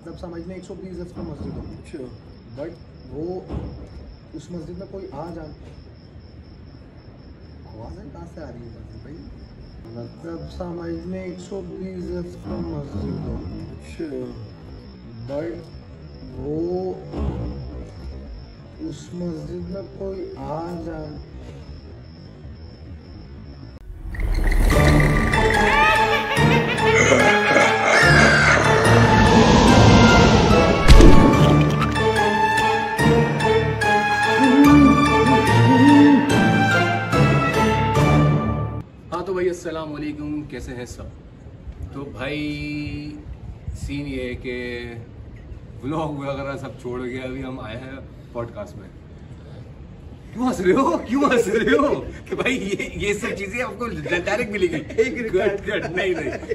मतलब समझ लें 120 गज का मस्जिद हो, अच्छा, बट वो उस मस्जिद में कोई आ जा, आवाज़ें कहाँ से आ रही है भाई? मतलब समझ लें 120 गज का मस्जिद हो, अच्छा, बट वो उस मस्जिद में कोई आ जा। हाँ तो भाई अस्सलाम वालेकुम, कैसे हैं सब? तो भाई सीन ये है कि व्लॉग वगैरह सब छोड़ के अभी हम आए हैं पॉडकास्ट में। क्यों हंस रहे हो? क्यों हंस रहे हो? कि भाई ये सब चीजें आपको डायरेक्ट मिलेगी। नहीं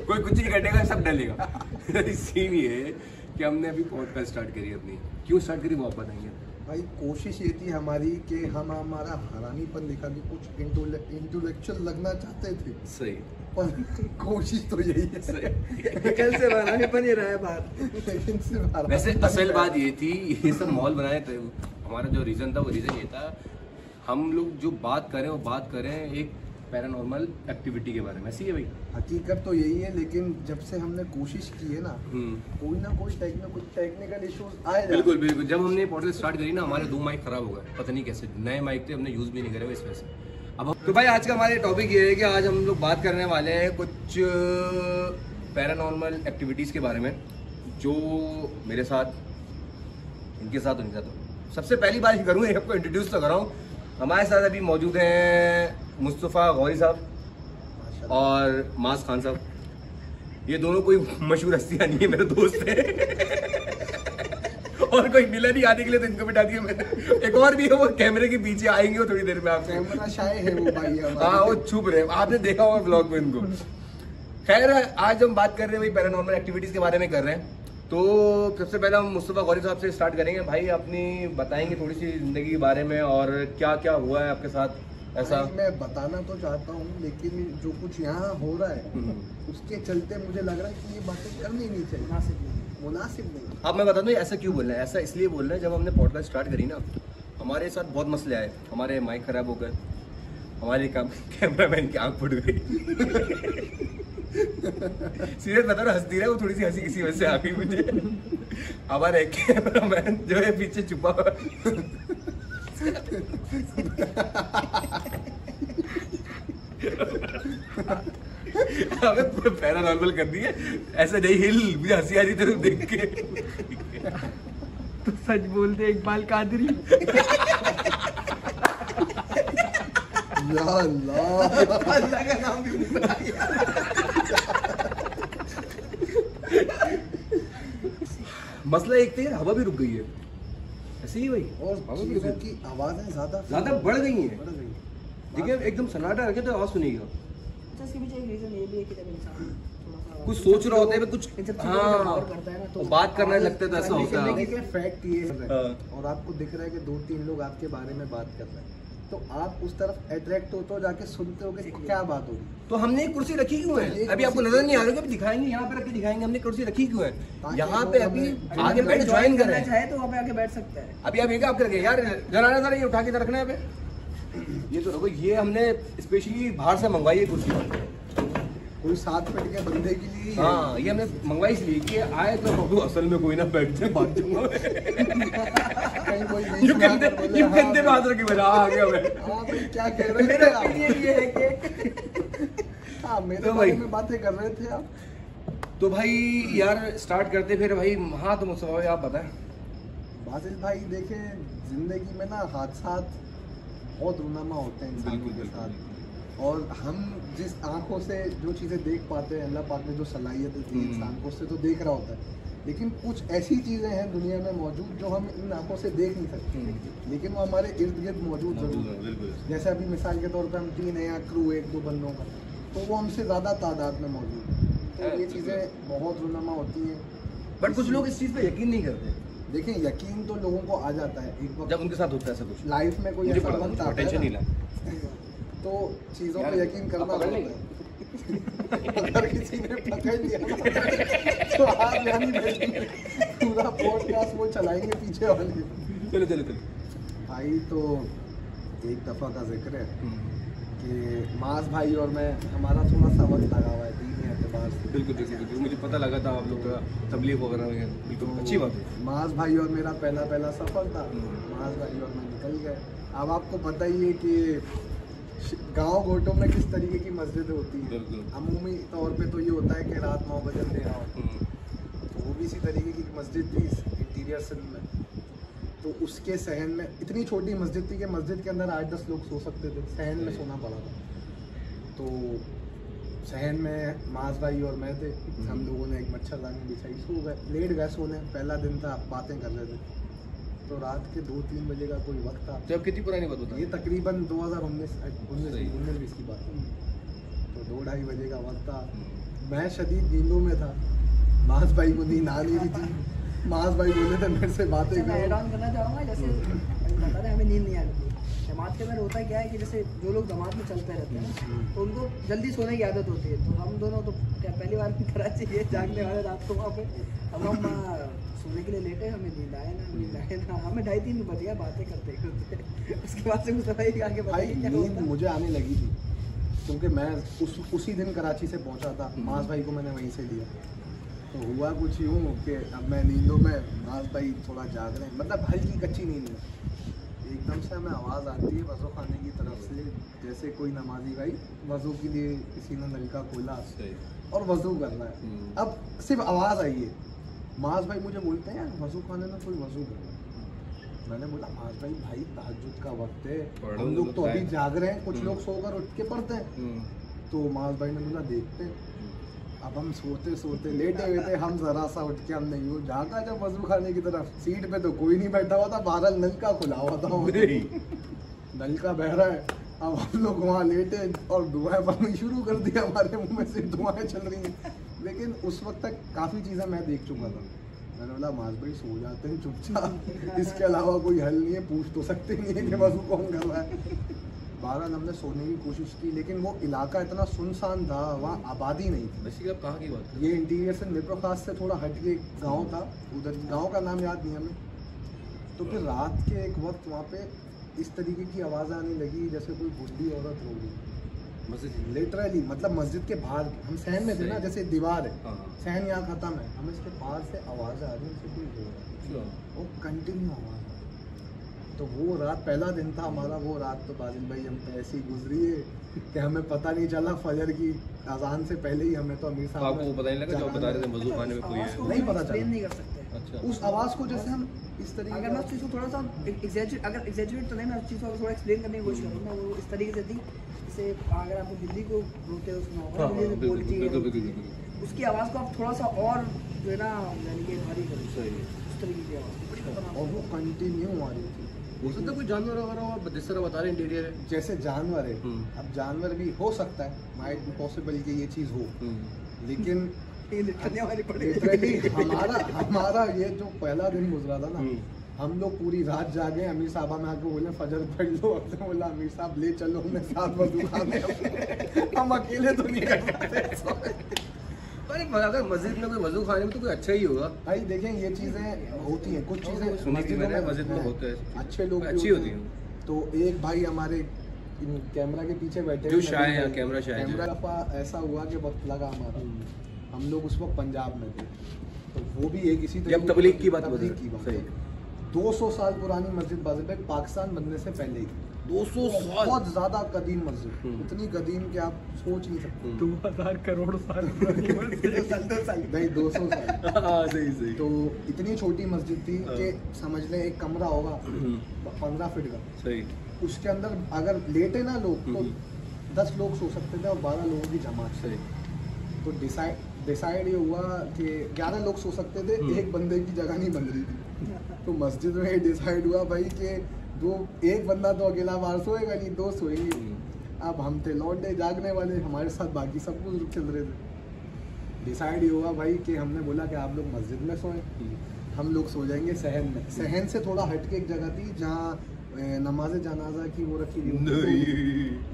कोई कुछ नहीं कटेगा, सब डलेगा। सीन ये है कि हमने अभी पॉडकास्ट स्टार्ट करी अपनी। क्यों स्टार्ट करी वो आप बताएंगे। भाई कोशिश ये थी हमारी कि हम हमारा हरानीपन दिखा के कुछ इंटेलेक्चुअल लगना चाहते थे, सही, पर कोशिश तो यही है। कल से हरानीपन ही रहा है बाहर। लेकिन सिर्फ वैसे हरानीपन असल ही बात ये थी, ये सब मॉल बनाए थे, हमारा जो रीज़न था वो रीज़न ये था, हम लोग जो बात करें वो बात करें एक पैरानॉर्मल एक्टिविटी के बारे में। ऐसी है भाई, हकीकत तो यही है, लेकिन जब से हमने कोशिश की है ना, कोई ना कोई टेक्निकल इश्यूज आए। बिल्कुल बिल्कुल। जब हमने पॉडकास्ट स्टार्ट करी ना, हमारे 2 माइक खराब हो गए, पता नहीं कैसे। नए माइक थे, हमने यूज़ भी नहीं करे इस वजह से। अब तो भाई आज का हमारे टॉपिक ये है कि आज हम लोग बात करने वाले हैं कुछ पैरानॉर्मल एक्टिविटीज़ के बारे में, जो मेरे साथ, इनके साथ, उनके साथ। सबसे पहली बात करूँ, आपको इंट्रोड्यूस तो कराऊँ। हमारे साथ अभी मौजूद हैं मुस्तफ़ा गौरी साहब और मास खान साहब। ये दोनों कोई मशहूर हस्तियाँ नहीं है, मेरे दोस्त हैं। और कोई मिला नहीं आने के लिए, तो इनको बिठा दिया मैंने। एक और भी है, वो कैमरे के पीछे आएंगे वो थोड़ी देर में। आपसे कैमरा शाय है वो भाई। हाँ, वो छुप रहे, आपने देखा होगा ब्लॉग में इनको। खैर, आज हम बात कर रहे हैं भाई पैरानॉर्मल एक्टिविटीज़ के बारे में कर रहे हैं। तो सबसे पहले हम मुस्तफ़ा गौरी साहब से स्टार्ट करेंगे। भाई अपनी बताएंगे थोड़ी सी ज़िंदगी के बारे में और क्या क्या हुआ है आपके साथ ऐसा। मैं बताना तो चाहता हूँ, लेकिन जो कुछ यहाँ हो रहा है उसके चलते मुझे लग रहा है कि ये बातें करनी नहीं चाहिए, मुनासिब नहीं। अब मैं बता दूँ ऐसा क्यों बोल रहे हैं। ऐसा इसलिए बोल रहे हैं, जब हमने पॉडकास्ट स्टार्ट करी ना, हमारे साथ बहुत मसले आए। हमारे माइक ख़राब हो गए, हमारे कैमरामैन की आँख फुट गई। सीरियस बता रहा, हंसती रहे वो, थोड़ी सी हंसी किसी वजह से आ गई मुझे। हमारे कैमरामैन जो है पीछे छुपा हुआ, हमें पैरानॉर्मल कर दी है। ऐसा नहीं हिल, मुझे हंसी आ रही तेरे देख के। तो सच बोलते इकबाल कादरी। या अल्लाह, अल्लाह का नाम भी नहीं पता। मसला एक थे, हवा भी रुक गई है। ऐसे ही भाई, और चीज़ों की आवाज़ें ज़्यादा बढ़ गई हैं। बढ़ गई। देखिए एकदम सन्नाटा रखे तो आवाज सुनेगा। इसके पीछे एक रीजन ये भी है कि जब इंसान कुछ सोच रहा होता है, कुछ इन सब चीज़ों पे गौर करता है ना, तो बात करने लगते तो ऐसा होता है। देखिए फैक्ट ये है, हाँ। और आपको दिख रहा है कि 2-3 लोग आपके बारे में बात कर रहे हैं, तो आप उस तरफ अट्रैक्ट होते हो, जाके सुनते हो कि क्या बात होगी। तो हमने एक कुर्सी रखी क्यों है? अभी आपको नजर नहीं आ रहा, अभी दिखाएंगे, यहाँ पे रख के दिखाएंगे। हमने कुर्सी रखी क्यों है? यहाँ पे अभी आगे बैठ ज्वाइन कर रहे हैं। चाहे तो वहाँ पे आके बैठ सकता है। अभी आप ये क्या आप करके यार जरा ये उठा के रखना है पे। ये तो रखो, ये हमने स्पेशली बाहर से मंगवाई है कुर्सी, कोई 7 फीट के बंदे के लिए। हाँ, ये हमने मंगवाई इसलिए कि आए तो बाबू असल में कोई ना बैठ जाए, बात जाऊंगा। कहीं कोई ये कंधे पे हाथ रखे मेरा आ गया मैं। हाँ भाई, क्या कह रहे थे आप? ये है कि हाँ, मेरे तो बारे भाई- में बातें कर रहे थे आप। तो भाई यार स्टार्ट करते फिर भाई। हाँ तो मुस्तफा भाई आप बताएं। बासिल भाई देखे, जिंदगी में ना हादसा बहुत रुनामा होते हैं इंसान बिल्कुल, के बिल्कुल। साथ, और हम जिस आंखों से जो चीज़ें देख पाते हैं, अल्लाह पाक ने जो सलाहियत दी है इंसान को, उससे तो देख रहा होता है। लेकिन कुछ ऐसी चीज़ें हैं दुनिया में मौजूद जो हम इन आंखों से देख नहीं सकते, लेकिन वो हमारे इर्द गिर्द मौजूद जरूर है। जैसे अभी मिसाल के तौर पर हम 3 हैं, या क्रू 1-2 बंदों का, तो वो हमसे ज़्यादा तादाद में मौजूद है। तो ये चीज़ें बहुत रुनामा होती हैं। बट कुछ लोग इस चीज़ पे यकीन नहीं करते। देखें, यकीन तो लोगों को आ जाता है एक वक्त, जब उनके साथ होता है ऐसा कुछ। लाइफ में कोई ऐसा वक्त आता है टेंशन नहीं ना, ला। तो चीज़ों पे यकीन करना आप पकड़ पड़ता लेंगे? है। अगर किसी ने पकड़ लिया तो आप यानी पूरा पॉडकास्ट वो चलाएंगे पीछे वाले। चलो चलो चलो। भाई तो एक दफ़ा का जिक्र है कि मास भाई और मैं, हमारा थोड़ा सा वक्त लगा हुआ है दीनी एतबार से। बिल्कुल बिल्कुल बिल्कुल, मुझे पता लगा था आप लोग का तबलीग वगैरह में। बिल्कुल अच्छी बात है। मास भाई और मेरा पहला सफ़र था। मास भाई और मैं निकल गए। अब आपको पता ही है कि गांव गोटों में किस तरीके की मस्जिद होती है। अमूमी तौर पे तो ये होता है कि रात 9 बजे अंधेरा हो, तो वो भी इसी तरीके की मस्जिद थी इंटीरियर सिंध में। तो उसके सहन में इतनी छोटी मस्जिद थी कि मस्जिद के अंदर 8-10 लोग सो सकते थे, सहन में सोना पड़ा था। तो सहन में मास भाई और मैं थे, हम लोगों ने एक मच्छरदानी बिछाई, सो गए, लेट गए सोने। पहला दिन था, बातें कर रहे थे। तो रात के 2-3 बजे का कोई वक्त था। जब कितनी पुरानी बात होता है? ये तकरीबन 2019-20 की बात है। तो 2-2:30 बजे का वक्त था। मैं शदीद नींदों में था, मास भाई को नींद आ नहीं रही थी। मास भाई बोले थे मेरे से बातें मैं ऐड करो। ऑन करना चाहूँगा, जैसे बता रहे हमें नींद नहीं आती। जमात के अंदर होता क्या है कि जैसे जो लोग जमात में चलते रहते हैं तो उनको जल्दी सोने की आदत होती है। तो हम दोनों तो क्या पहली बार की तरह चाहिए जागने वाले रात को वहाँ पे। अब हम सोने के लिए लेटे, हमें नींद आए ना, हमें 2:30-3 बज गया बातें करते करते। उसके बाद से मुस्तफा आगे भाई नींद मुझे आने लगी थी क्योंकि मैं उसी दिन कराची से पहुंचा था। मास भाई को मैंने वहीं से लिया। तो हुआ कुछ यूँ कि अब मैं नींदों में, मास भाई थोड़ा जाग रहे हैं, मतलब हल्की कच्ची नींद में एकदम से हमें आवाज़ आती है वज़ू खाने की तरफ से, जैसे कोई नमाजी भाई वज़ू के लिए किसी ने नलका खोला और वज़ू कर रहा है। अब सिर्फ आवाज़ आई है, मास भाई मुझे बोलते हैं यार वज़ू खाने में कोई वज़ू कर रहा है। मैंने बोला मास भाई तहज्जुद का वक्त है, हम लोग तो अभी जाग रहे हैं, कुछ लोग सोकर उठ के पढ़ते हैं। तो मास भाई ने बोला देखते हैं। अब हम सोते सोते लेटे हुए थे, हम जरा सा उठ के हमने यूँ जागा जब वज़ू खाने की तरफ, सीट पे तो कोई नहीं बैठा हुआ था, बहरहाल नलका खुला हुआ था, नलका बह रहा है। अब हम लोग वहाँ लेटे और दुआएं पढ़नी शुरू कर दी, हमारे मुंह में से दुआएं चल रही हैं। लेकिन उस वक्त तक काफ़ी चीज़ें मैं देख चुका था। मैंने बोला मास भाई सो जाते हैं चुपचाप, इसके अलावा कोई हल नहीं है, पूछ तो सकते नहीं है कि वज़ू कौन कर रहा है। बहरहाल हमने सोने की कोशिश की, लेकिन वो इलाका इतना सुनसान था, वहाँ आबादी नहीं थी। वैसे आप कहाँ की बात कर? ये इंटीरियर से निप्रखास से थोड़ा हट के गांव था, उधर गांव का नाम याद नहीं हमें। तो फिर रात के एक वक्त वहाँ पे इस तरीके की आवाज़ आने लगी जैसे कोई बुढ़ी औरत रो रही। मस्जिद लिटरली मतलब मस्जिद के बाहर, हम सहन में थे ना, जैसे दीवार है, हाँ। सहन यहाँ ख़त्म है, हम इसके बाहर से आवाज़ आ रही है, जैसे कोई रो रहा है, वो कंटिन्यू आवाज़। तो वो रात पहला दिन था हमारा, वो रात तो बाजिल भाई हम पे ऐसी गुजरी है कि हमें पता नहीं चला फजर की अजान से पहले ही हमें तो अमीर साहब आपको पता नहीं लगा जब बता रहे थे वज़ू खाने में कोई है? नहीं पता चला। नहीं कर सकते। अच्छा। उस आवाज़ को जैसे हम इस तरीके अगर मैं उस चीज़ को थोड़ा सा एग्जैजरेट तो नहीं, मैं उस चीज़ को थोड़ा एक्सप्लेन करने की कोशिश करूँगा। वो इस तरीके से थी जैसे अगर आपको बिल्ली को बोलते हो सुना होगा, बिल्ली बोलती है, उसकी आवाज़ को आप थोड़ा सा और जो है ना यानी कि भारी करो, उस तरीके की आवाज़, और वो कंटिन्यू आ रही थी। हो सकता है कोई जानवर वगैरह जिस तरह बता रहे इंटीरियर है, जैसे जानवर है, अब जानवर भी हो सकता है, माइट बी पॉसिबल कि ये चीज़ हो, लेकिन लिटरली हमारा ये जो पहला दिन गुजरा था ना, हम लोग पूरी रात जागे। अमीर साहबा में आके बोले फजर पढ़ लो, हमने बोला अमीर साहब ले चलो हमें साथ वज़ू खाने, हम अकेले तो नहीं कर सकते। अगर मस्जिद में कोई वज़ू खाने में तो कोई अच्छा ही होगा भाई देखें ये चीज़ें होती हैं, कुछ चीज़ें सुनी थी मैंने, मस्जिद में होता है, अच्छे लोग अच्छी होती हैं। तो एक भाई हमारे कैमरा के पीछे बैठे जो शाह है, कैमरा शाह है, कैमरा दफा ऐसा हुआ कि वक्त लगा हमारा, हम लोग उस वक्त पंजाब में थे, तो वो भी एक इसी जब तबलीग की बात है। 200 साल पुरानी मस्जिद बाज़िल पाकिस्तान बनने से पहले ही, 200 साल, बहुत ज़्यादा कदीम मस्जिद, इतनी कदीम कि आप सोच नहीं सकते। 2000 करोड़ साल पुरानी मस्जिद। नहीं 200 साल। हाँ सही। तो इतनी छोटी मस्जिद थी कि समझ लें एक कमरा होगा 15 फीट का, सही, उसके अंदर अगर लेटे ना लोग तो 10 लोग सो सकते थे और 12 लोगों की जमात। सही। तो डिसाइड ये हुआ कि 11 लोग सो सकते थे, एक बंदे की जगह नहीं बन रही थी। तो मस्जिद में डिसाइड हुआ भाई कि एक बंदा तो अकेला बाहर सोएगा नहीं, 2 सोएंगे। अब हम थे लौटे जागने वाले, हमारे साथ बाकी सब कुछ चल रहे थे। डिसाइड ये हुआ भाई कि हमने बोला कि आप लोग मस्जिद में सोएं, हम लोग सो जाएंगे सहन में। सहन से थोड़ा हट के एक जगह थी जहाँ नमाज जनाजा की वो रखी हुई,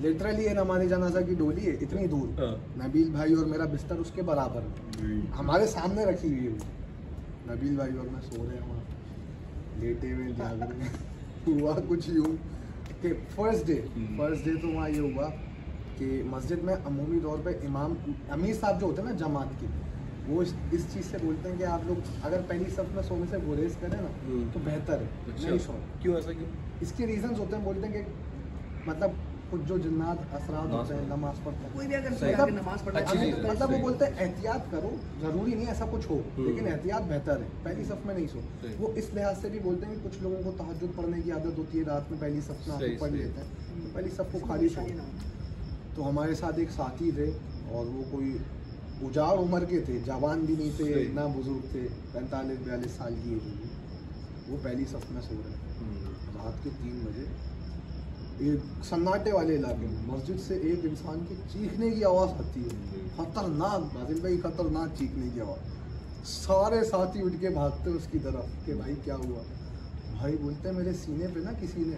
लिटरली ये नमाज जनाजा की डोली है इतनी दूर, नबील भाई और मेरा बिस्तर उसके बराबर, हमारे सामने रखी हुई है। नबील भाई और मैं सो रहे हैं वहाँ लेटे हुए जाग रहे हैं। हुआ कुछ यूँ कि फर्स्ट डे तो वहाँ ये हुआ कि मस्जिद में अमूमी तौर पे इमाम अमीर साहब जो होते हैं ना जमात के, वो इस चीज़ से बोलते हैं कि आप लोग अगर पहली सफ में सोने से गुरेज करें ना तो बेहतर है नहीं सो। क्यों ऐसा क्यों? इसके रीजंस होते हैं, बोलते हैं कि मतलब कुछ जो जिन्नात असरात होते हैं नमाज पढ़ते हैं, कोई भी अगर सही। अगर नमाज पढ़ने अच्छी चीज़ है। मतलब वो बोलते हैं एहतियात करो, जरूरी नहीं ऐसा कुछ हो लेकिन एहतियात बेहतर है, पहली सफ में नहीं सो। सही। वो इस लिहाज से भी बोलते हैं कि कुछ लोगों को तहज्जुद पढ़ने की आदत होती है, रात में पहली सफ में आके सही, पढ़ सही। लेते हैं, तो पहली सफ को खाली सो। तो हमारे साथ एक साथी थे और वो कोई उजाड़ उम्र के थे, जवान भी नहीं थे सही। ना बुजुर्ग थे, 45-42 साल की एज होगी, वो पहली सफ में सो रहे हैं रात के 3 बजे एक सन्नाटे वाले इलाके में। मस्जिद से एक इंसान की चीखने की आवाज़ आती है, खतरनाक बाजिल भाई, खतरनाक चीखने की आवाज़। सारे साथी उठ के भागते उसकी तरफ कि भाई क्या हुआ। भाई बोलते हैं मेरे सीने पे ना किसी ने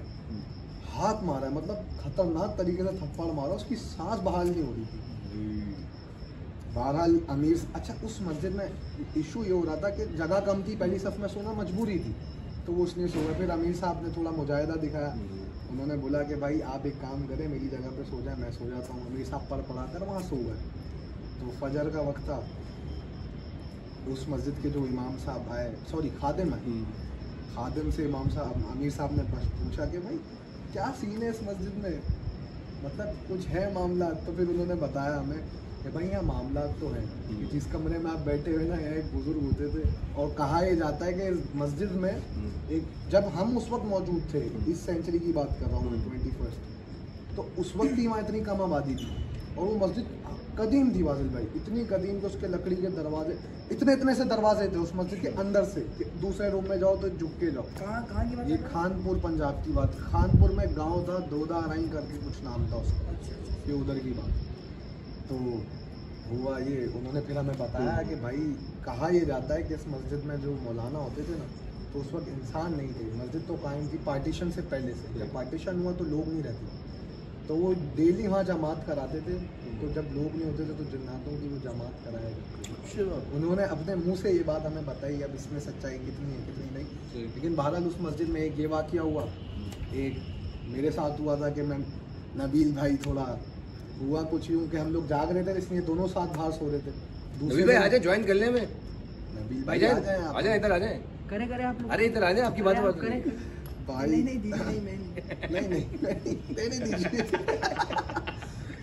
हाथ मारा है, मतलब खतरनाक तरीके से थप्पड़ मारा, उसकी सांस बहाल नहीं हो रही थी। बहरहाल अमीर, अच्छा उस मस्जिद में इशू ये हो रहा था कि जगह कम थी, पहली सफ में सोना मजबूरी थी, तो वो उसने सोया। फिर अमीर साहब ने थोड़ा मुजाहिदा दिखाया, उन्होंने बोला कि भाई आप एक काम करें, मेरी जगह पे सो जाए, मैं सो जाता हूँ। अमीर साहब पढ़ा कर वहाँ सो गए। तो फजर का वक्त था, उस मस्जिद के जो इमाम साहब आए, सॉरी खादिम आए, खादिम से इमाम साहब अमीर साहब ने पूछा कि भाई क्या सीन है इस मस्जिद में, मतलब कुछ है मामला। तो फिर उन्होंने बताया हमें कि भाई यहाँ मामला तो है कि जिस कमरे में आप बैठे हुए ना, यहाँ एक बुजुर्ग होते थे, और कहा यह जाता है कि इस मस्जिद में एक, जब हम उस वक्त मौजूद थे, इस सेंचुरी की बात कर रहा हूँ मैं, 21st, तो उस वक्त ही वहाँ इतनी कम आबादी थी और वो मस्जिद कदीम थी वाजिल भाई, इतनी कदीम कि उसके लकड़ी के दरवाजे इतने से दरवाजे थे उस मस्जिद के अंदर से कि दूसरे रूम में जाओ तो झुक के जाओ। कहाँ की बात ये कर रहे हो? खानपुर पंजाब की बात, खानपुर में गांव था दोदा राई करके कुछ नाम था उसका, अच्छा, अच्छा। ये उधर की बात। तो हुआ ये, उन्होंने फिर हमें बताया कि भाई कहा यह जाता है कि इस मस्जिद में जो मौलाना होते थे ना, तो उस वक्त इंसान नहीं थे, मस्जिद तो कायम थी पार्टीशन से पहले से। जब पार्टीशन हुआ तो लोग नहीं रहते, तो वो डेली वहाँ जमात कराते थे, तो जब लोग नहीं होते थे तो जन्नातों की वो जमात कराया करते थे। उन्होंने अपने मुंह से ये बात हमें बताई, अब इसमें सच्चाई कितनी है कितनी नहीं, लेकिन बहरहाल उस मस्जिद में एक ये वाक़या हुआ, एक मेरे साथ हुआ था कि मैं नबील भाई थोड़ा हुआ कुछ यूँ कि हम लोग जाग रहे थे, इसलिए दोनों साथ बाहर सो रहे थे। नबील भाई आ जाए ज्वाइन कर ले हमें। नबील भाई भाई जान आ जाए, इधर आ जाए। करें आप लोग। अरे इधर आ जाए, आपकी बात बात करें। भाई नहीं दीदी नहीं, मैं नहीं देने दीजिए।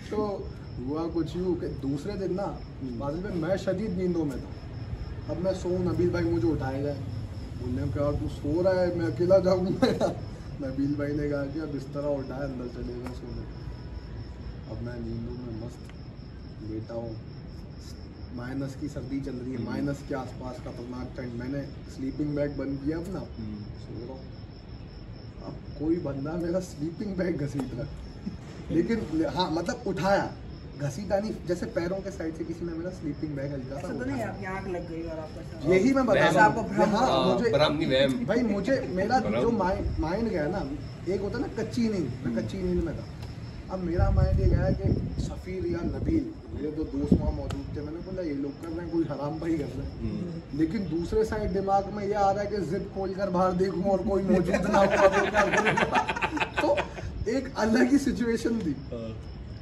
तो हुआ कुछ यूँ कि दूसरे दिन ना बाजिल में मैं शदीद नींदों में था। अब मैं सोऊं, नबील भाई मुझे उठाए गए, बोलने क्या तू सो रहा है, मैं अकेला जाऊँगा। नबील भाई ने कहा कि बिस्तरा उठाया, अंदर चले गए सोने। अब मैं नींदों में मस्त लेटा हूँ, माइनस की सर्दी चल रही है, माइनस के आसपास खतरनाक ठंड। मैंने स्लीपिंग बैग बंद किया अपना, सो रहा हूँ। अब कोई बंदा मेरा स्लीपिंग बैग घसीट रहा, लेकिन हाँ मतलब उठाया, घसीटा नहीं, जैसे पैरों के साइड से किसी ने मेरा स्लीपिंग बैग हल्का ऐसा सा तो नहीं उठाया। आपकी आंख लग गई और आपका यही मैं बता वहम। रहा आपको भ्रम। हूँ। हाँ, मुझे भ्रम नहीं वहम। भाई मुझे मेरा भ्रम। जो माइंड गया ना, एक होता है ना कच्ची नींद, मैं कच्ची नींद में था। अब मेरा माइंड ये गया कि सफ़ीर या नबील, मेरे दो दोस्त वहाँ मौजूद थे, मैंने बोला ये लोग कर रहे हैं, कोई हराम भाई कर रहे हैं। लेकिन दूसरे साइड दिमाग में ये आ रहा है कि जिप खोल कर बाहर देखूँ और कोई मौजूद ना हो, तो क्या करूँगा? तो एक अलग ही सिचुएशन थी।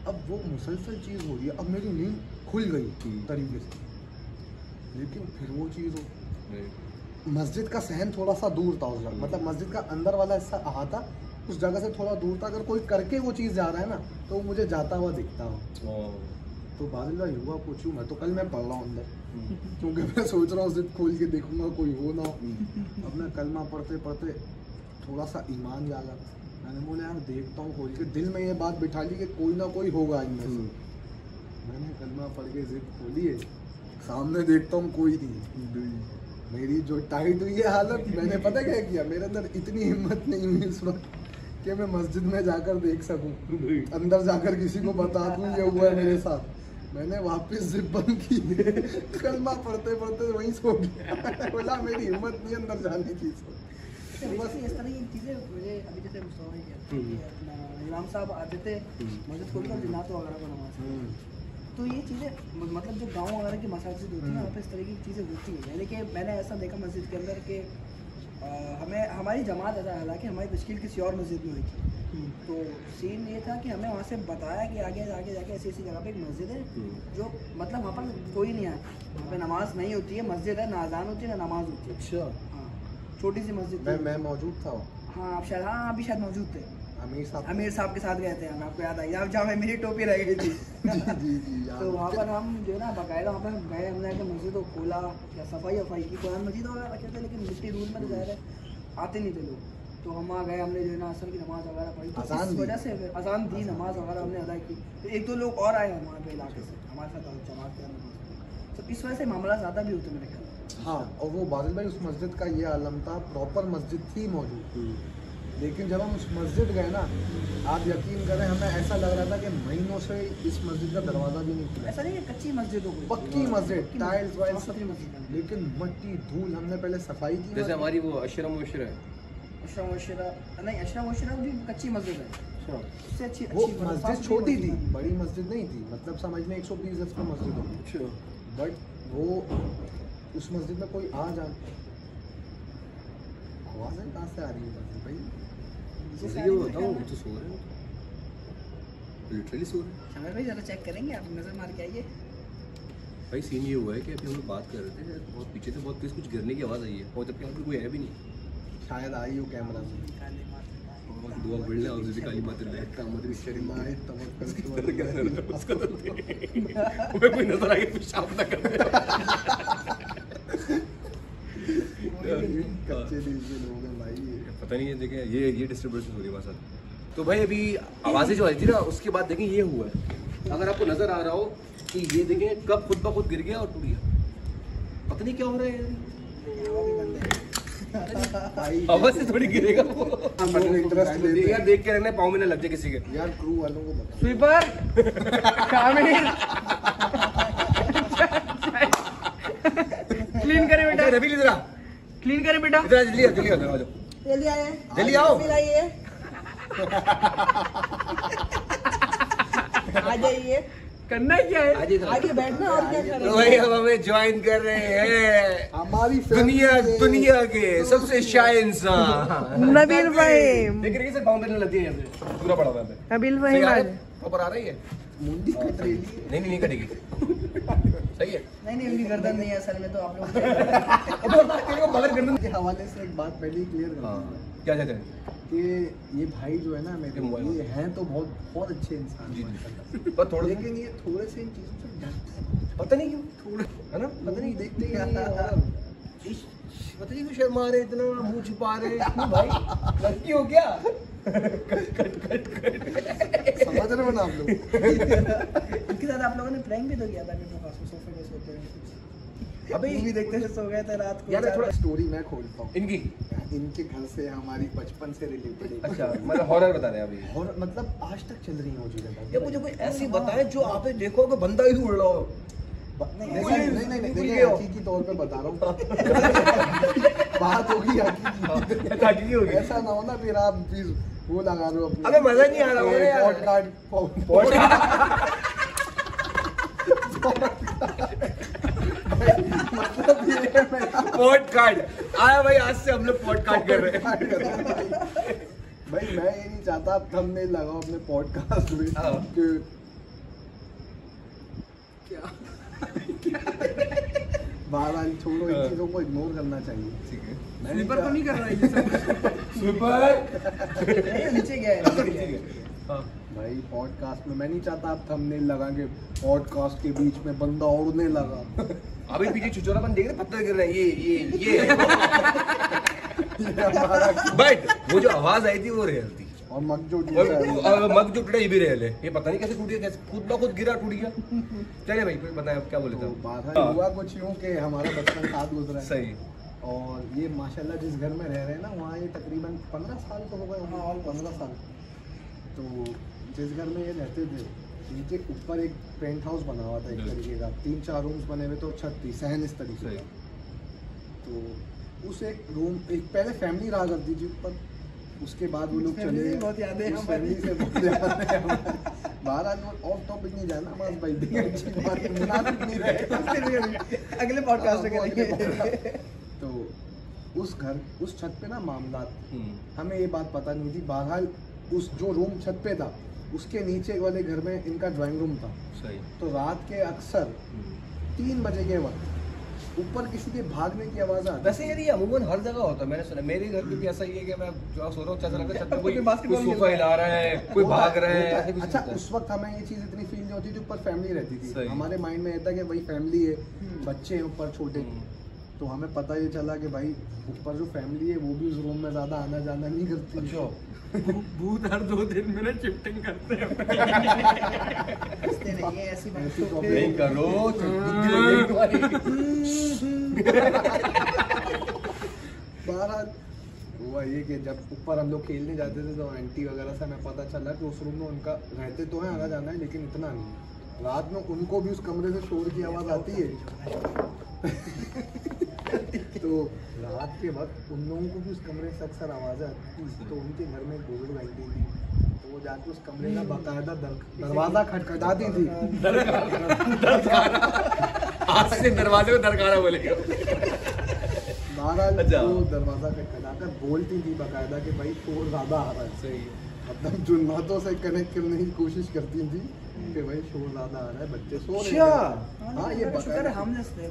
अब वो मुसलसल चीज़ हो रही है, अब मेरी नींद खुल गई तरीके से, लेकिन फिर वो चीज़ हो, मस्जिद का सहन थोड़ा सा दूर था उस जगह, मतलब मस्जिद का अंदर वाला हिस्सा अहाता उस जगह से थोड़ा दूर था। अगर कोई करके वो चीज़ जा रहा है ना तो वो मुझे जाता हुआ दिखता हो। तो बादल भाई हुआ पूछूँ, मैं तो कल मैं पढ़ रहा हूँ अंदर, क्योंकि मैं सोच रहा हूँ जिद खोल के देखूंगा कोई हो ना हो। अब मैं कलमा पढ़ते पढ़ते थोड़ा सा ईमान जागा, मैंने बोला यार देखता हूँ खोल के, दिल में ये बात बिठा ली कि कोई ना कोई होगा इनमें से। मैंने कलमा पढ़ के जिद खोली है, सामने देखता हूँ कोई नहीं। मेरी जो टाइट हुई है हालत, मैंने पता क्या किया, मेरे अंदर इतनी हिम्मत नहीं हुई इस वक्त कि मैं मस्जिद में जाकर देख सकूं, अंदर जाकर किसी को बता दूं ये हुआ है मेरे साथ। मैंने वापस जिप बंद की, कलमा पढ़ते पढ़ते वहीं सो गया। बोला मेरी हिम्मत नहीं अंदर जाने की। बस इस तरह की चीज़ें मुझे अभी जैसे मुस्तफा ने किया, इमाम साहब आते थे मस्जिद खोलकर जिन्नात वगैरह को नमाज, तो ये चीज़ें मतलब जो गांव वगैरह की मसाजिद होती है वहाँ पे इस तरह की चीज़ें होती हैं। यानी कि मैंने ऐसा देखा मस्जिद के अंदर कि हमें हमारी जमात ऐसा, हालांकि हमारी तश्कील किसी और मस्जिद में हुई थी, तो सीन ये था कि हमें वहाँ से बताया कि आगे आगे जाके ऐसी ऐसी जगह पे एक मस्जिद है जो मतलब वहाँ पर कोई नहीं आया, वहाँ पे नमाज नहीं होती है, मस्जिद है, ना अज़ान होती है ना नमाज होती है। अच्छा, हाँ, छोटी सी मस्जिद। मैं मौजूद था। हाँ आप शायद, हाँ अभी शायद मौजूद थे। आमिर साहब के साथ गए थे हम, आपको याद आई जहाँ में मेरी टोपी रह गई थी। जी यार। तो वहाँ पर हम जो है ना बाकायदा वहाँ पर गए, हमने आके मस्जिद को खोला, या सफाई वफाई की, कुरान मस्जिद वगैरह रखे थे, लेकिन मिट्टी धूल में तो ज़ाहिर है आते नहीं थे लोग। तो हम वहाँ गए, हमने जो है ना असर की नमाज़ वगैरह पढ़ी, तो इस वजह से अजान दी, नमाज़ वगैरह हमने अदा की। तो एक दो लोग और आए हमारे पे इलाके से, हमारे साथ जमात के नमाज़, तो इस वजह से मामला ज़्यादा भी होते मेरे ख्याल। हाँ, और वो बादल भाई उस मस्जिद का ये आलम था, प्रॉपर मस्जिद थी मौजूद, लेकिन जब हम उस मस्जिद गए ना, आप यकीन करें हमें ऐसा लग रहा था कि महीनों से इस मस्जिद का दरवाज़ा भी नहीं खुला। ऐसा नहीं है कच्ची मस्जिद हो गई, पक्की मस्जिद, टाइल्स वाइल्स, पक्की मस्जिद, लेकिन मिट्टी धूल। हमने पहले सफाई की, जैसे हमारी वो अशरम वशर है, अशरम वशरा भी कच्ची मस्जिद है, उससे अच्छी वो मस्जिद छोटी थी, बड़ी मस्जिद नहीं थी, मतलब समझ लें 120 गज की मस्जिद होगी, बट वो उस मस्जिद में कोई आ जा, आवाज़ें कहाँ से आ रही है भाई? ये बताओ, वो तो सो रहे हैं, लिटरली सो रहे हैं। शामिर भाई जरा चेक करेंगे, आप नज़र मार के आइए। भाई सीन ये हुआ है कि अभी हम लोग बात कर रहे थे, बहुत पीछे से बहुत तेज कुछ गिरने की आवाज़ आई है, और जबकि यहाँ पे कोई है भी नहीं। शायद आई हो कैमरा में। दुआ बढ़ ले और जैसे काली माता ले काम मत शरीर में माए तवक्कल उसका तो मैं कोई नजर आए पेशाब ना कर दे। कच्चे दिल के लोग हैं भाई ये। पता नहीं है, देखें ये डिस्टर्बेंस हो रही है हमारे साथ। तो भाई अभी आवाज़ें जो आई थी ना, उसके बाद देखें ये हुआ है, अगर आपको नजर आ रहा हो कि ये देखें कब खुद ब खुद गिर गया और टूट गया, पता नहीं क्या हो रहा है हवा से थोड़ी गिरेगा वो। हम लोग इंटरेस्ट लेते यार देख के रहना, पाँव में ना लग जाए किसी के। यार क्रू वालों को बता। स्वीपर शामिर क्लीन करें बेटा, रवि इधर क्लीन करें बेटा, इधर जल्दी आओ, जल्दी आओ, आ जाओ, जल्दी आइए, जल्दी आओ, आइए, आ जाइए। करना क्या है? आगे बैठना और क्या कर तो भाई हम हमें ज्वाइन कर रहे हैं हमारी दुनिया के सबसे शाय इंसान नबील भाई, देख रही है सर, पाँव में लग गया है, पूरा पड़ा हुआ है। नबील सही आ रहा है? प्रॉपर आ रही है? मुंडी कट रही है। नहीं कटेगी, सही है। नहीं उनकी गर्दन नहीं है असल में, तो आप लोग मगर गर्दन के हवाले से एक बात पहले ही क्लियर कर दूं क्या चाहते हैं कि ये भाई जो है ना मेरे, ये हैं तो बहुत अच्छे इंसान जी, माशाल्लाह। पर थोड़ा लेकिन ये थोड़े से इन चीज़ों से डरते हैं, पता नहीं क्यों, थोड़ा है ना, पता नहीं देखते ही नहीं और पता नहीं क्यों शर्मा रहे, इतना मुंह छुपा रहे क्यों भाई, लड़की हो क्या? समझ रहे हो ना आप लोग? इनके साथ आप लोगों ने प्रैंक भी तो किया था, सोफे पे सोते हुए अबे मूवी देखते हुए सो गए थे रात को। यार थोड़ा स्टोरी मैं खोलता हूँ इनकी, इनके घर से हमारी बचपन से रिलेटेड। अच्छा मतलब हॉरर बता रहे हैं अभी, और मतलब आज तक चल रही है वो चीज़ें। या मुझे कोई ऐसी बताए जो आपने देखो कि बंदा ही उड़ रहा हो। नहीं कोई- नहीं कोई देखिए, गया हो। हकीकी तौर पे बता रहा हूँ। बात होगी हकीकी, हकीकी होगी। ऐसा ना हो ना फिर आप प्लीज वो लगा रहे हो अपने। अबे मजा नहीं आ रहा होगा यार। पॉडकास्ट आया भाई, आज से हम लोग पॉडकास्ट कर रहे हैं। भाई मैं ये नहीं चाहता आप थंबनेल लगाओ अपने पॉडकास्ट में हाँ। कि बहरहाल छोड़ो, इन चीजों को इग्नोर करना चाहिए। ठीक है, मैं स्वीपर तो नहीं कर रहा है ये सब। सुपर नीचे गया है। हाँ भाई पॉडकास्ट में मैं नहीं चाहता आप थंबनेल लगाएंगे पॉडकास्ट के बीच में बंदा उड़ने लगा। अभी पीछे छुचोरापन देख रहे, पत्थर गिर रहे हैं, ये बट वो जो आवाज आई थी वो रियल थी, और मग जो और मग जो टूटा ये भी रियल है। ये पता नहीं कैसे टूट गया, कैसे खुद ब खुद गिरा टूट गया। चलिए भाई बताएं आप क्या बोले थे। बात हुआ कुछ यूँ कि हमारा बचपन साथ गुजरा है। सही, और ये माशाल्लाह जिस घर में रह रहे हैं ना, वहाँ ये तकरीबन 15 साल तो हो गए, हाँ और 15 साल। तो जिस घर में ये रहते थे, नीचे ऊपर एक पेंट हाउस बना हुआ था एक तरीके का, 3-4 रूम्स बने हुए, तो छत थी सहन इस तरीके सही। का। तो उस एक रूम, एक पहले फैमिली रहा करती थी ऊपर, उसके बाद वो लोग चले, बहुत यादें हैं उस हमारी। फैमिली से बहुत यादें हैं हमारी। बहरहाल वो ऑफ टॉपिक नहीं जाना मास भाई, अच्छी बात मुनाफिक नहीं रहे। अगले पॉडकास्ट में करेंगे। तो उस छत पे ना मामला हमें ये बात पता नहीं थी। बहरहाल उस जो रूम छत पे था उसके नीचे वाले घर में इनका ड्राइंग रूम था। सही। तो रात के अक्सर 3 बजे के वक्त ऊपर किसी के भागने की आवाज आती। वैसे यार ये अमूमन हर जगह होता है, मैंने सुना। मेरे घर पे भी ऐसा ही है कि मैं जो सो रहा हूँ, छत लगा छत पे कोई बास्केटबॉल सोफा हिला रहा है, कोई भाग रहा है। अच्छा उस वक्त हमें ये चीज इतनी फील नहीं होती थी, ऊपर फैमिली रहती थी। सही। हमारे माइंड में रहता कि भाई फैमिली है, बच्चे हैं ऊपर छोटे। तो हमें पता ये चला कि भाई ऊपर जो फैमिली है वो भी उस रूम में ज्यादा आना जाना नहीं करती। अच्छा। भूत हर 2 दिन में ना शिफ्टिंग करते हैं। हंसते नहीं है, ऐसी बात ऐसी तो नहीं करो, बुद्धि लग तुम्हारी। बहरहाल हुआ ये कि जब ऊपर हम लोग खेलने जाते थे तो आंटी वगैरह से हमें पता चला कि उस रूम में उनका रहते तो है, आना जाना है, लेकिन इतना नहीं। रात में उनको भी उस कमरे से शोर की आवाज़ आती है। तो रात के वक्त उन लोगों को भी उस कमरे से अक्सर आवाज़ आती थी। तो उनके घर में एक बुजुर्ग आंटी थी, तो वो जाके उस कमरे का बाकायदा दरवाज़ा खटखटाती थी। आज से दरवाजे को दरकारा बोलेगा। बहरहाल अच्छा। वो दरवाज़ा खटखटाकर बोलती थी बाकायदा कि भाई शोर ज़्यादा आ रहा है। सही है। मतलब जुन्नातों से कनेक्ट करने की कोशिश करती थी कि भाई शोर ज़्यादा आ रहा है, बच्चे सो रहे अच्छा। हैं। हाँ ये शुक्र है हम जैसे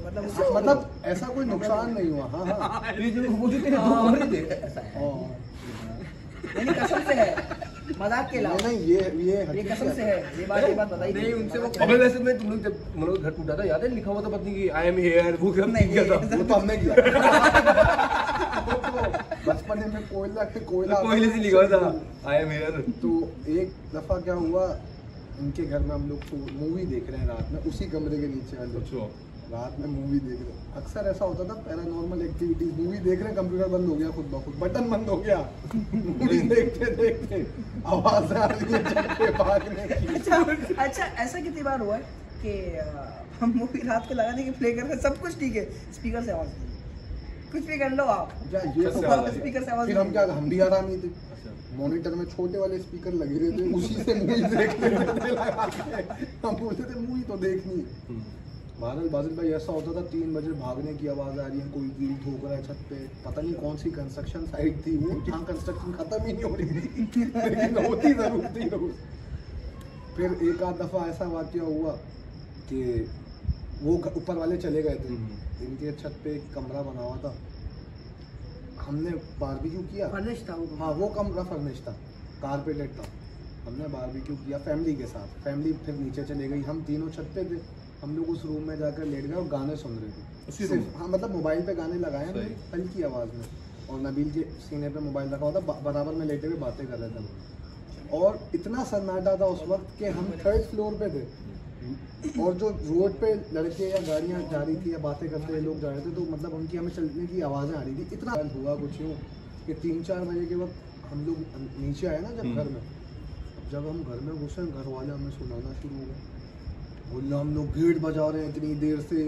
मतलब ऐसा कोई नुकसान नहीं हुआ। हाँ हाँ ये जो वो जो तेरे दो कमरे थे ऐसा है। यानी कसम से है, मजाक के अलावा नहीं ये कसम से है, ये बात बताई नहीं, उनसे वो अबे वैसे मैं तुम लोग जब हम लोग घर टूटा था, याद है लिखा हुआ था पत्नी की आई एम हियर, वो सब नहीं, किया था। वो तो हमने किया। बचपन में कोयला कोयले से लिखा हुआ था आई एम हियर। तो एक दफ़ा क्या हुआ, उनके घर में हम लोग मूवी देख रहे हैं रात में, उसी कमरे के नीचे हम लोग रात में मूवी देख रहे हैं। अक्सर ऐसा होता था पैरानॉर्मल एक्टिविटीज, मूवी देख रहे हैं, कंप्यूटर बंद हो गया खुद ब खुद, बटन बंद हो गया। मूवी देखते देखते आवाज आ रही है चक्के भागने की। अच्छा ऐसा कितनी बार हुआ है कि हम मूवी रात को लगाने के प्ले कर रहे हैं, सब कुछ ठीक है, स्पीकर से आवाज नहीं, कुछ भी कर लो आप, क्या ये तो स्पीकर से आवाज फिर हम क्या, हम भी आराम ही थे। मॉनिटर में छोटे वाले स्पीकर लगे रहते, उसी से मूवी देखते थे लगा के। हम बोलते थे मूवी तो देखनी है। बादल भाई ऐसा होता था 3 बजे भागने की आवाज़ आ रही है, कोई कील ठोक रहा है छत पे, पता नहीं कौन सी कंस्ट्रक्शन साइट थी वो, जहाँ कंस्ट्रक्शन खत्म ही नहीं हो रही थी लेकिन होती जरूर थी रोज। फिर एक आध दफ़ा ऐसा वाक़या हुआ कि वो ऊपर वाले चले गए थे, इनके छत पे एक कमरा बना हुआ था, हमने बारबेक्यू किया। फर्निश था वो। हाँ वो कमरा फर्निश था, कारपेटेड था। हमने बारबेक्यू किया फैमिली के साथ, फैमिली फिर नीचे चले गई, हम तीनों छत पे थे। हम लोग उस रूम में जाकर लेट गए और गाने सुन रहे थे सिर्फ। हाँ मतलब मोबाइल पे गाने लगाए हमने हल्की आवाज़ में, और नबील के सीने पे मोबाइल रखा हुआ था, बराबर में लेटे हुए बातें कर रहे थे। और इतना सन्नाटा था उस वक्त कि हम 3rd फ्लोर पे थे, और जो रोड पे लड़के या गाड़ियाँ जा रही थी या बातें करते हुए लोग जा रहे थे, तो मतलब उनकी हमें चलने की आवाज़ें आ रही थी। इतना हुआ कुछ यूँ कि 3-4 बजे के वक्त हम लोग नीचे आए ना जब घर में, जब हम घर में घुसे घर वाले हमें सुनाना शुरू हो गए, बोलना हम लोग गेट बजा रहे हैं इतनी देर से,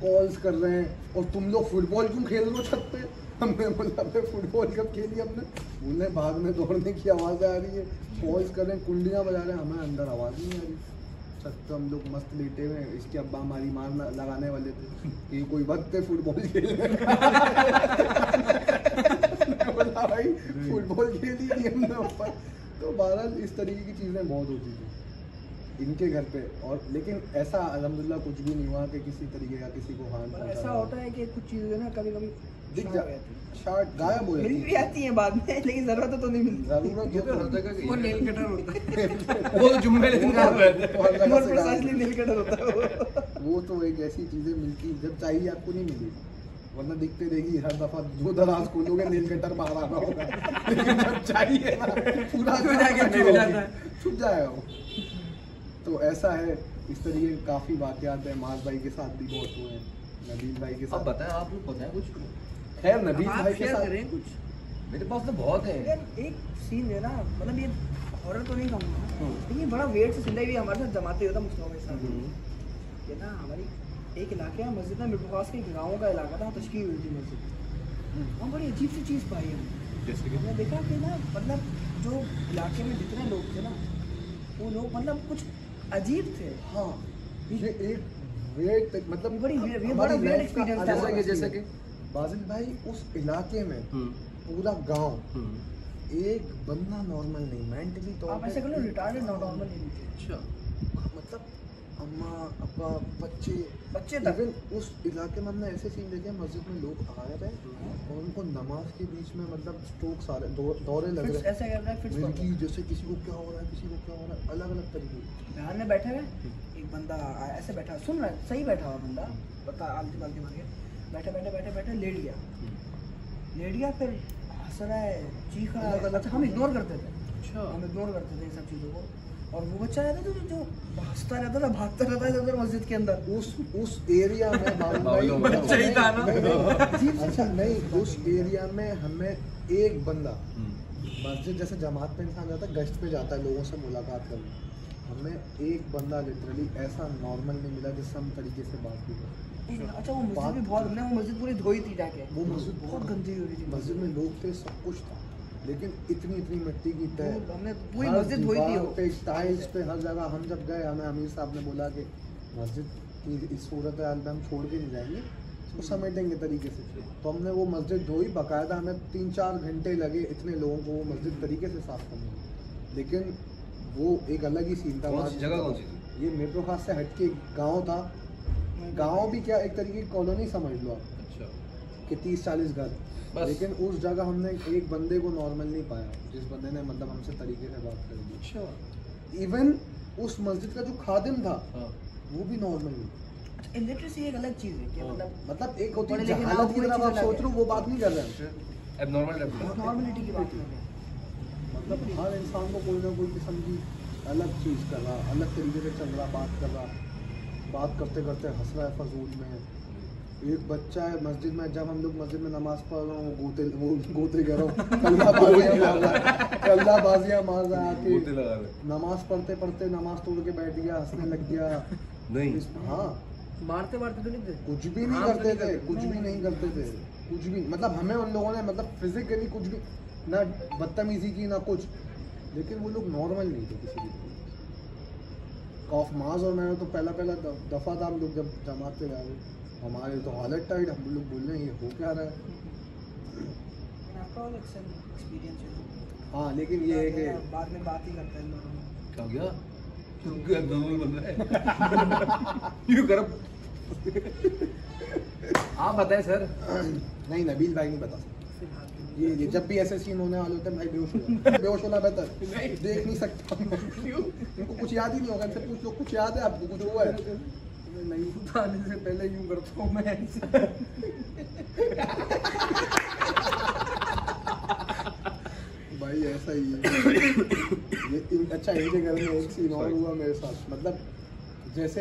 कॉल्स कर रहे हैं, और तुम लोग फुटबॉल क्यों खेल रहे हो छत पे। हमने बोला फुटबॉल कब खेली हमने, बोले भागने दौड़ने की आवाज़ें आ रही है, कॉल्स कर रहे हैं, कुंडियाँ बजा रहे हैं, हमें अंदर आवाज़ नहीं आ रही। छत पे हम लोग मस्त लेटे हुए हैं, इसके अब्बा हमारी मार लगाने वाले थे कि कोई वक्त है फुटबॉल खेलने बोला भाई फुटबॉल खेली नहीं हमने ऊपर। तो बहरहाल इस तरीके की चीज़ें बहुत होती थी इनके घर पे। और लेकिन ऐसा अल्हम्दुलिल्लाह कुछ भी नहीं हुआ कि किसी तरीके का किसी को हार्म पहुंचा। ऐसा होता है कि कुछ चीजें ना कभी कभी दिख जा शार्ट गायब हो मिल जाती भी आती है बाद में, लेकिन जरूरत तो नहीं मिलती। जरूरत ये हो तो तो होता है कि वो नेल कटर होता है। वो तो जुम्मे लेकिन कर रहे थे। तो हर जगह मोर से प्रिसाइजली गायब। नील कटर होता है वो तो एक ऐसी चीजें मिलती जब चाहिए आपको नहीं मिली, वरना दिखते रहेगी हर दफा जो दराज खोलोगे नील कटर बाहर आना होगा, लेकिन जब चाहिए ना पूरा मिल जाता है। छुप जाएगा वो। तो ऐसा है, इस तरीके के काफी वाकयात है, माज भाई के साथ भी बहुत हुए हैं, नबील भाई के अब साथ। बताएं आप लोग बताएं कुछ। खैर नबील आप भाई के शेयर साथ करें कुछ। मेरे पास तो बहुत है। यार एक सीन है ना, मतलब ये हॉरर तो नहीं कहूँगा, लेकिन ये बड़ा वेट से जिंदगी हमारे साथ जमाते होता मुस्लिमों के साथ। ये ना हमारी एक इलाके में मस्जिद में मिर्पुर के गाँव का इलाका था, तश्कील हुई थी मस्जिद, वहाँ बड़ी अजीब सी चीज़ पाई हमने। जैसे कि हमने देखा कि ना मतलब जो इलाके में जितने लोग थे ना, वो लोग मतलब कुछ अजीब थे। हाँ, ये एक वेट मतलब बड़ी हमारी बड़ा life weird का experience था। अलग जैसे कि बाजिल भाई उस इलाके में पूरा गांव एक बंदा नॉर्मल नहीं, मेंटली तो आप ऐसे करो रिटार्डेड नॉर्मल नहीं थे। अच्छा मतलब अम्मा अब्बा बच्चे तक। इवन उस इलाके में हमने ऐसे सीन देखे मस्जिद में लोग आ रहे और उनको नमाज के बीच में मतलब स्ट्रोक्स आ रहे, दौरे लग रहे, ऐसा कर रहा है फिर मिर्गी जैसे किसी को क्या हो रहा है, किसी को क्या हो रहा है, अलग अलग तरीके। बिहार में बैठे हुए एक बंदा ऐसे बैठा, सुन रहा है, सही बैठा हुआ बंदा, पता आलती पालती मार गया, बैठे लेट गया, फिर हंस रहा है, चीख रहा है। अच्छा, हम इग्नोर करते थे, हम इग्नोर करते थे इन सब चीज़ों को। और वो बच्चा रहता था जो भागता रहता था इधर मस्जिद के अंदर। उस एरिया में बच्चा ही था ना। अच्छा नहीं, उस एरिया में हमें एक बंदा मस्जिद जैसे जमात पे इंसान जाता है, गश्त पे जाता है लोगों से मुलाकात करने, हमें एक बंदा लिटरली ऐसा नॉर्मल नहीं मिला जिससे हम तरीके से बात की। अच्छा, वो मस्जिद भी बहुत, हमने वो मस्जिद पूरी धोई थी जाके, वो मस्जिद बहुत गंदी हो रही थी। मस्जिद में लोग थे, सब कुछ था, लेकिन इतनी मिट्टी की तह, हमने पूरी मस्जिद धोई थी पे टाइल्स पे हर जगह। हम जब गए हमें अमीर साहब ने बोला कि मस्जिद की इस सूरत हाल में हम छोड़ के नहीं जाएंगे, उसको समेटेंगे तरीके से। तो हमने वो मस्जिद धोई, बाकायदा हमें 3-4 घंटे लगे इतने लोगों को वो मस्जिद तरीके से साफ करने में। लेकिन वो एक अलग ही सीन था। जगह कौन सी थी? ये मेट्रो खास से हट के गाँव था, गाँव भी क्या एक तरीके की कॉलोनी समझ लो आप, अच्छा कि 30-40 घर, बस। लेकिन उस जगह हमने एक बंदे को नॉर्मल नहीं पाया जिस बंदे ने मतलब हमसे तरीके से बात कर दी। अच्छा इवन उस मस्जिद का जो खादिम था हाँ वो भी नॉर्मल नहीं। इलिटरेसी एक अलग चीज़ है कि मतलब एक होती पढ़े है लिखे ना जहालत हो, की वो तरफ चीज़ आप अलग सोच है। रहे हो, वो बात नहीं कर रहे हैं। एबनॉर्मल नॉर्मलिटी की बात कर रहे हैं। मतलब हर इंसान को कोई ना कोई किस्म की अलग चीज़ कर रहा, अलग तरीके से चल रहा, बात कर रहा, बात करते करते हंस रहा है फजूल में। एक बच्चा है मस्जिद में, जब हम लोग मस्जिद में नमाज पढ़ रहे हो, गोते कह रहा हूँ, कल्लाबाजियाँ मार रहा है आके, नमाज पढ़ते पढ़ते नमाज तोड़ के बैठ गया, हंसने लग गया। नहीं हाँ, मारते तो नहीं थे, कुछ भी नहीं करते थे, कुछ भी नहीं करते थे, कुछ भी मतलब हमें उन लोगों ने मतलब फिजिकली कुछ भी ना बदतमीजी की ना कुछ, लेकिन वो लोग नॉर्मल नहीं थे किसी भी। कौफ माज और मैं तो पहला दफ़ा था हम लोग जब जमात पे जा रहे, हमारे तो हालत टाइट, हम लोग बोल रहे हैं ये हो क्या रहा है। हाँ, लेकिन ये है कि बाद में बात ही करते हैं लोगों में। क्या हो गया? क्यों बन रहा है? क्यों कर? आप बताएं सर। नहीं, नबील भाई नहीं बता सकते। ये जब भी ऐसे सीन होने वाले होते हैं भाई बेहोश होना बेहतर, देख नहीं सकता। इनको कुछ याद ही नहीं होगा, इनसे पूछ लो कुछ याद है आपको, कुछ हुआ है? नहीं, उठाने से पहले यूं करता हूँ मैं ऐसे। भाई ऐसा ही है। अच्छा, इनके घर में एक सीन और हुआ मेरे साथ, मतलब जैसे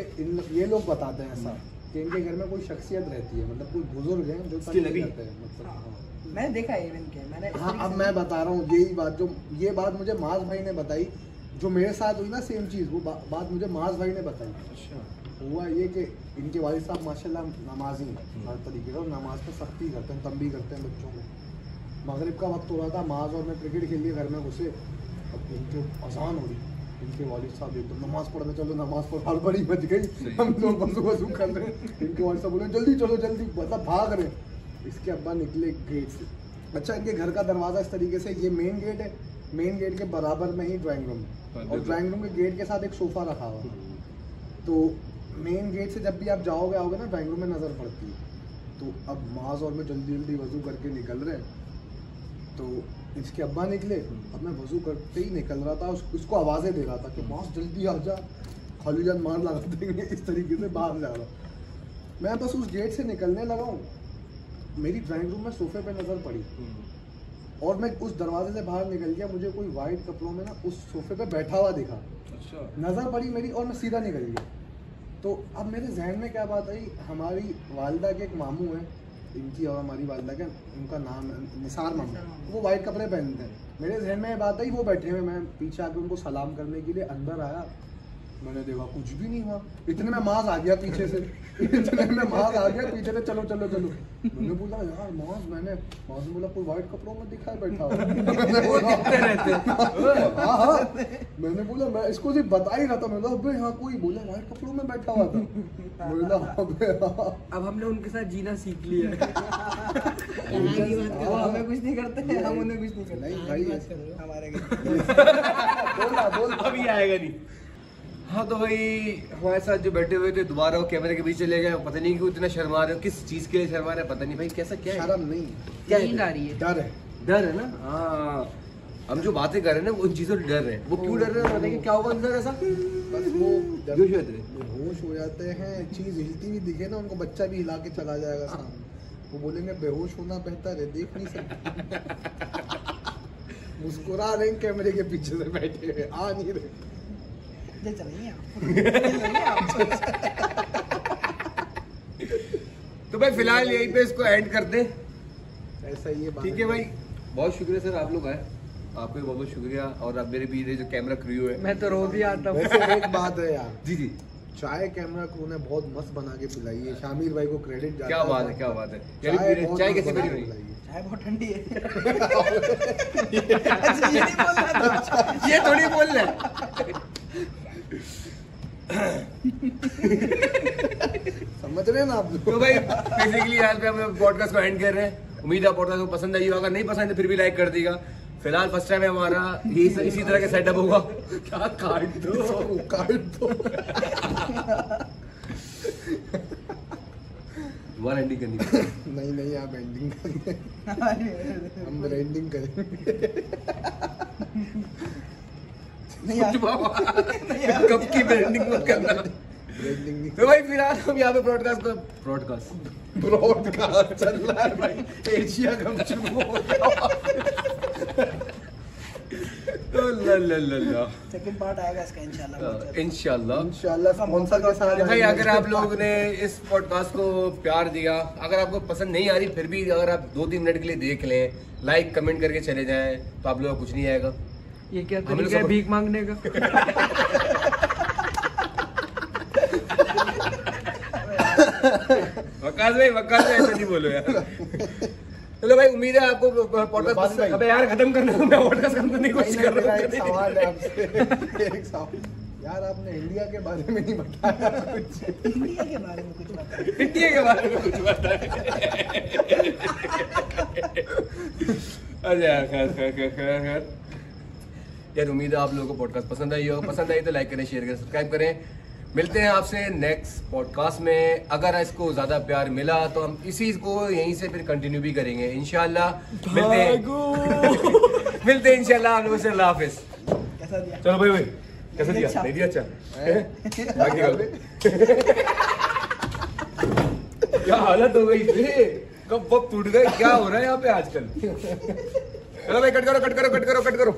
ये लोग बताते हैं ऐसा कि इनके घर में कोई शख्सियत रहती है, मतलब कोई बुजुर्ग है जो करते हैं, मतलब हाँ। मैंने देखा है इवन के, मैंने हाँ, अब मैं बता रहा हूँ यही बात, जो ये बात मुझे माज भाई ने बताई, जो मेरे साथ हुई ना सेम चीज़, वो बात मुझे माज भाई ने बताई। अच्छा हुआ ये कि इनके वालिद साहब माशाल्लाह नमाजी हैं हर तरीके से, और नमाज पे सख्ती करते हैं, तंबी करते हैं बच्चों को। मगरिब का वक्त हो रहा था, माज और मैं क्रिकेट खेल लिए घर में घुसे, अब इनके अजान हो रही, इनके वालिद साहब एकदम नमाज पढ़ने चलो, नमाज पढ़, हड़बड़ी बच गई, हम लोग वजू कर रहे हैं, इनके वालिद साहब बोले जल्दी चलो जल्दी, मतलब भाग रहे। इसके अब्बा निकले गेट से। अच्छा, इनके घर का दरवाज़ा इस तरीके से, ये मेन गेट है, मेन गेट के बराबर में ही ड्राइंग रूम है, और ड्राइंग रूम के गेट के साथ एक सोफ़ा रखा हुआ है। तो मेन गेट से जब भी आप जाओगे आओगे ना, ड्राइंग रूम में नज़र पड़ती है। तो अब माज और मैं जल्दी जल्दी वज़ू करके निकल रहे हैं, तो इसके अब्बा निकले। अब मैं वज़ू करते ही निकल रहा था, उसको आवाज़ें दे रहा था कि माज जल्दी आ जा, खाली जान मार लगा देंगे, इस तरीके से बाहर जा रहा। मैं बस उस गेट से निकलने लगा हूँ, मेरी ड्राइंग रूम में सोफे पे नज़र पड़ी, और मैं उस दरवाजे से बाहर निकल गया, मुझे कोई वाइट कपड़ों में ना उस सोफे पे बैठा हुआ दिखा। अच्छा नज़र पड़ी मेरी, और मैं सीधा निकल गया। तो अब मेरे जहन में क्या बात आई, हमारी वालदा के एक मामू हैं, इनकी और हमारी वालदा का, उनका नाम है निसार मामू, वो वाइट कपड़े पहनते हैं। मेरे जहन में ये बात आई, वो बैठे हुए, मैं पीछे आके उनको सलाम करने के लिए अंदर आया, मैंने देखा कुछ भी नहीं हुआ। इतने में माज आ गया पीछे से, इतने में माज आ गया पीछे से, चलो चलो चलो। मैंने बोला यार माज ने बोला कोई व्हाइट कपड़ों में दिखाई बैठा हुआ। हाँ, मैंने बोला मैं इसको सिर्फ बता ही रहा था। मैं बोला हाँ कोई बोला व्हाइट कपड़ों में बैठा हुआ था। बोला अब हमने उनके साथ जीना सीख लिया। हमें कुछ नहीं करते, हम उन्हें कुछ नहीं करते। नहीं भाई हमारे बोल अभी आएगा नहीं। हाँ तो भाई हमारे साथ जो बैठे हुए थे दोबारा वो कैमरे के बीच चले गए। पता नहीं क्यों इतना शर्मा रहे हो, किस चीज के लिए शर्मा रहे हैं पता नहीं भाई। कैसा क्या है? शर्म नहीं, क्या नींद आ रही है, डर है। डर है ना। हाँ हम जो बातें कर रहे हैं ना उन चीजों से डर रहे हैं। वो क्यों डर रहे हैं बताइए, क्या होगा अंदर ऐसा? बस वो जब बेहोश होते हैं। बेहोश हो जाते हैं, चीज हिलती हुई दिखे ना उनको, बच्चा भी हिला के चला जाएगा सामने, वो बोलेंगे बेहोश होना बेहतर है, देख नहीं सकते। मुस्कुरा रहे हैं कैमरे के पीछे से बैठे हुए, आ नहीं रहे। चलेंगे तो भाई फिलहाल यहीं पे इसको एंड कर दे। ऐसा ही है बात। ठीक है भाई, बहुत शुक्रिया सर आप लोग आए, आपको भी बहुत बहुत शुक्रिया। और अब मेरे भी जो कैमरा क्रू है, मैं तो रोज ही आता हूँ। वैसे एक बात है यार, जी जी चाय कैमरा क्रू ने बहुत मस्त बना के पिलाई है। शामिर भाई को क्रेडिट जाता क्या बात है, क्या बात है। बहुत चाय मस्त कैसे बना बनी के भाई? पिलाई है। चाय बहुत ठंडी है। ये थोड़ी बोल रहे समझ रहे हैं ना आप लोग? तो भाई बेसिकली आज पे हम पॉडकास्ट को एंड कर रहे हैं। उम्मीद है पॉडकास्ट को पसंद आई होगा, नहीं पसंद है फिर भी लाइक कर देगा। फिलहाल फर्स्ट टाइम है हमारा, इसी तरह का सेटअप होगा। क्या काट दो दोबारा एंडिंग करनी है। नहीं आप एंडिंग करेंगे, हम ब्रांडिंग करेंगे। नहीं यार, कब की ब्रांडिंग मत करना। ब्रांडिंग नहीं, तो भाई फिलहाल हम यहाँ पे ब्रॉडकास्ट ब्रॉडकास्ट चल रहा है भाई। एशिया कप शुरू हो गया। तो ला सेकंड पार्ट आएगा इसका इंशाल्लाह। इंशाल्लाह इंशाल्लाह स्पॉन्सर के साथ भाई अगर आप लोगों ने इस पॉडकास्ट को प्यार दिया, अगर आपको पसंद नहीं आ रही फिर भी अगर आप 2-3 मिनट के लिए देख लें, लाइक कमेंट करके चले जाएं, तो आप लोगों को कुछ नहीं आएगा। ये क्या हमने तरीका है सब- भीख मांगने का? वकास भाई ऐसे नहीं बोलो यार। चलो भाई उम्मीद है आपको पॉडकास्ट बस भाई। अबे यार खत्म करना, मैं पॉडकास्ट खत्म करने की कोशिश कर रहा एक हूँ। सवाल है आपसे, एक सवाल यार, आपने इंडिया के बारे में नहीं बताया कुछ। इंडिया के बारे में कुछ बताओ। इंडिया के बारे में कुछ बताए। अच्छा खैर यार, उम्मीद है आप लोगों को पॉडकास्ट पसंद आई हो। पसंद आई तो लाइक करें, शेयर करें, सब्सक्राइब करें। मिलते हैं आपसे नेक्स्ट पॉडकास्ट में। अगर इसको ज्यादा प्यार मिला तो हम इसी को यहीं से फिर कंटिन्यू भी करेंगे इंशाल्लाह। मिलते हैं इंशाल्लाह। आप लोगों से अल्लाह हाफिज। कैसा दिया? चलो भाई कैसा दिया? नहीं दिया? अच्छा बाकी गल क्या हालत हो गई थे, कब वक्त टूट गए, क्या हो रहा है यहाँ पे आजकल। चलो भाई कट करो।